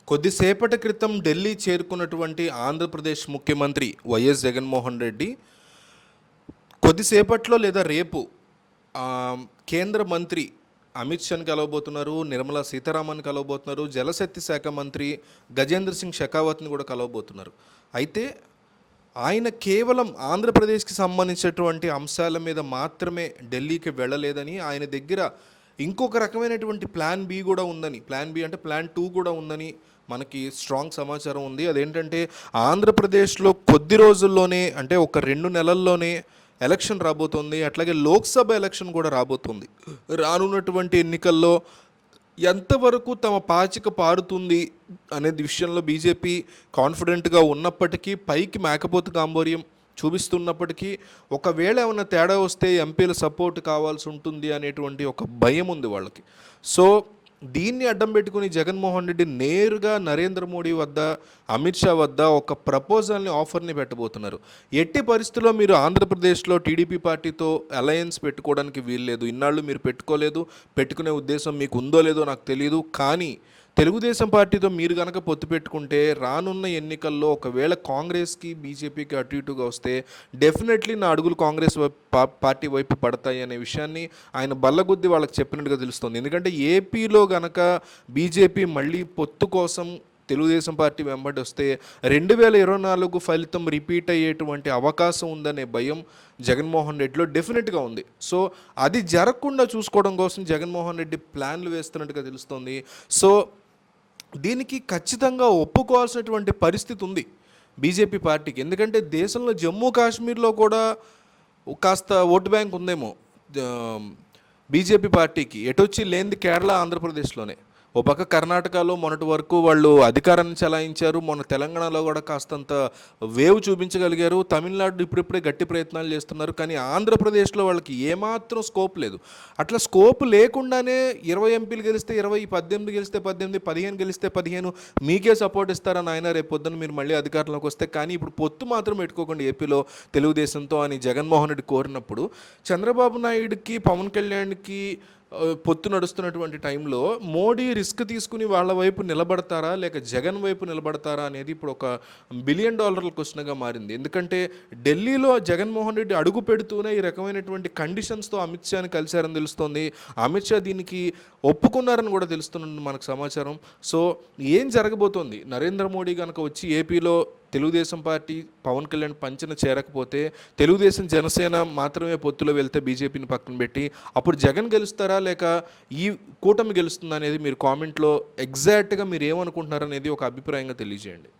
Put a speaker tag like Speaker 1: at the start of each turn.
Speaker 1: కొద్దిసేపటి క్రితం ఢిల్లీ చేరుకున్నటువంటి ఆంధ్రప్రదేశ్ ముఖ్యమంత్రి వైఎస్ జగన్మోహన్ రెడ్డి కొద్దిసేపట్లో లేదా రేపు ఆ, కేంద్ర మంత్రి అమిత్ షాని కలవబోతున్నారు, నిర్మలా సీతారామన్ కలవబోతున్నారు, జలశక్తి శాఖ మంత్రి గజేంద్ర సింగ్ షెకావత్ని కూడా కలవబోతున్నారు. అయితే ఆయన కేవలం ఆంధ్రప్రదేశ్కి సంబంధించినటువంటి అంశాల మీద మాత్రమే ఢిల్లీకి వెళ్ళలేదని, ఆయన దగ్గర ఇంకొక రకమైనటువంటి ప్లాన్ బి కూడా ఉందని, ప్లాన్ బి అంటే ప్లాన్ 2 కూడా ఉందని మనకి స్ట్రాంగ్ సమాచారం ఉంది. అదేంటంటే ఆంధ్రప్రదేశ్లో కొద్ది రోజుల్లోనే, అంటే ఒక 2 నెలల్లోనే ఎలక్షన్ రాబోతుంది. అట్లాగే లోక్సభ ఎలక్షన్ కూడా రాబోతుంది. రానున్నటువంటి ఎన్నికల్లో ఎంతవరకు తమ పాచిక పారుతుంది అనే విషయంలో బీజేపీ కాన్ఫిడెంట్గా ఉన్నప్పటికీ, పైకి మేకపోతు గాంభీర్యం చూపిస్తున్నప్పటికీ, ఒకవేళ ఏమైనా తేడా వస్తే ఎంపీల సపోర్ట్ కావాల్సి ఉంటుంది అనేటువంటి ఒక భయం ఉంది వాళ్ళకి. సో దీన్ని అడ్డం పెట్టుకుని జగన్మోహన్ రెడ్డి నేరుగా నరేంద్ర మోడీ వద్ద, అమిత్ షా వద్ద ఒక ప్రపోజల్ని, ఆఫర్ని పెట్టబోతున్నారు. ఎట్టి పరిస్థితుల్లో మీరు ఆంధ్రప్రదేశ్లో టీడీపీ పార్టీతో అలయన్స్ పెట్టుకోవడానికి వీల్లేదు. ఇన్నాళ్ళు మీరు పెట్టుకోలేదు, పెట్టుకునే ఉద్దేశం మీకు ఉందో లేదో నాకు తెలియదు. కానీ తెలుగుదేశం పార్టీతో మీరు కనుక పొత్తు పెట్టుకుంటే రానున్న ఎన్నికల్లో ఒకవేళ కాంగ్రెస్కి, బీజేపీకి అటు ఇటుగా వస్తే డెఫినెట్లీ నా అడుగులు కాంగ్రెస్ పార్టీ వైపు పడతాయి అనే విషయాన్ని ఆయన బల్లగుద్ది వాళ్ళకి చెప్పినట్టుగా తెలుస్తుంది. ఎందుకంటే ఏపీలో గనక బీజేపీ మళ్ళీ పొత్తు కోసం తెలుగుదేశం పార్టీ వెంబడి వస్తే 2024 ఫలితం రిపీట్ అయ్యేటువంటి అవకాశం ఉందనే భయం జగన్మోహన్ రెడ్డిలో డెఫినెట్గా ఉంది. సో అది జరగకుండా చూసుకోవడం కోసం జగన్మోహన్ రెడ్డి ప్లాన్లు వేస్తున్నట్టుగా తెలుస్తుంది. సో దీనికి ఖచ్చితంగా ఒప్పుకోవాల్సినటువంటి పరిస్థితి ఉంది బీజేపీ పార్టీకి. ఎందుకంటే దేశంలో జమ్మూ కాశ్మీర్లో కూడా కాస్త ఓటు బ్యాంక్ ఉందేమో బీజేపీ పార్టీకి. ఎటొచ్చి లేనిది కేరళ, ఆంధ్రప్రదేశ్లోనే. ఓ పక్క కర్ణాటకలో మొన్నటి వరకు వాళ్ళు అధికారాన్ని చెలాయించారు. మొన్న తెలంగాణలో కూడా కాస్తంత వేవ్ చూపించగలిగారు. తమిళనాడు ఇప్పుడిప్పుడే గట్టి ప్రయత్నాలు చేస్తున్నారు. కానీ ఆంధ్రప్రదేశ్లో వాళ్ళకి ఏమాత్రం స్కోప్ లేదు. అట్లా స్కోప్ లేకుండానే 20 ఎంపీలు గెలిస్తే 20, 18 గెలిస్తే 18, 15 గెలిస్తే 15 మీకే సపోర్ట్ ఇస్తారని ఆయన రేపు పొద్దున్న మీరు మళ్ళీ అధికారంలోకి వస్తే. కానీ ఇప్పుడు పొత్తు మాత్రం పెట్టుకోకండి ఏపీలో తెలుగుదేశంతో అని జగన్మోహన్ రెడ్డి కోరినప్పుడు, చంద్రబాబు నాయుడుకి, పవన్ కళ్యాణ్కి పొత్తు నడుస్తున్నటువంటి టైంలో మోడీ రిస్క్ తీసుకుని వాళ్ళ వైపు నిలబడతారా లేక జగన్ వైపు నిలబడతారా అనేది ఇప్పుడు ఒక $1 బిలియన్ క్వశ్చన్గా మారింది. ఎందుకంటే ఢిల్లీలో జగన్మోహన్ రెడ్డి అడుగు పెడుతూనే ఈ రకమైనటువంటి కండిషన్స్తో అమిత్ షాని కలిశారని తెలుస్తోంది. అమిత్ షా దీనికి ఒప్పుకున్నారని కూడా తెలుస్తున్నది మనకు సమాచారం. సో ఏం జరగబోతోంది? నరేంద్ర మోడీ కనుక వచ్చి ఏపీలో తెలుగుదేశం పార్టీ, పవన్ కళ్యాణ్ పంచన చేరకపోతే, తెలుగుదేశం జనసేన మాత్రమే పొత్తులో వెళ్తే బీజేపీని పక్కన పెట్టి, అప్పుడు జగన్ గెలుస్తారా లేక ఈ కూటమి గెలుస్తుందా అనేది మీరు కామెంట్లో ఎగ్జాక్ట్గా మీరు ఏమనుకుంటున్నారనేది ఒక అభిప్రాయంగా తెలియజేయండి.